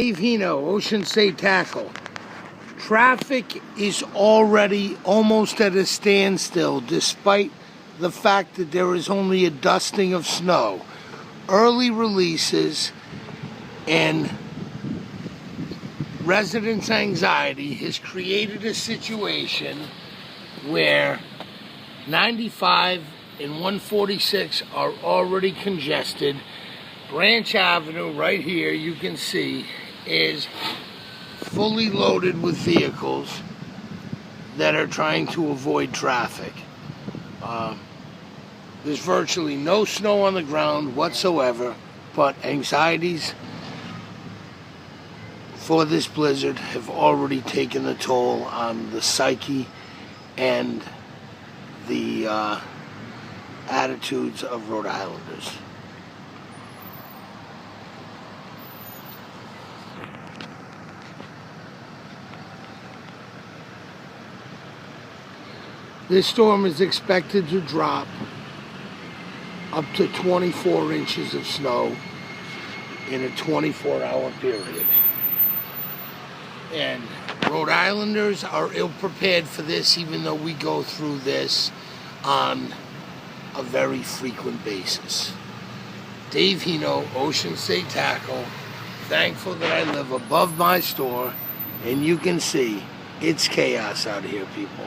Dave Hino, Ocean State Tackle. Traffic is already almost at a standstill despite the fact that there is only a dusting of snow. Early releases and residents' anxiety has created a situation where 95 and 146 are already congested. Branch Avenue right here, you can see, is fully loaded with vehicles that are trying to avoid traffic. There's virtually no snow on the ground whatsoever, but anxieties for this blizzard have already taken a toll on the psyche and the attitudes of Rhode Islanders. This storm is expected to drop up to 24 inches of snow in a 24-hour period. And Rhode Islanders are ill-prepared for this, even though we go through this on a very frequent basis. Dave Hino, Ocean State Tackle. Thankful that I live above my store, and you can see it's chaos out here, people.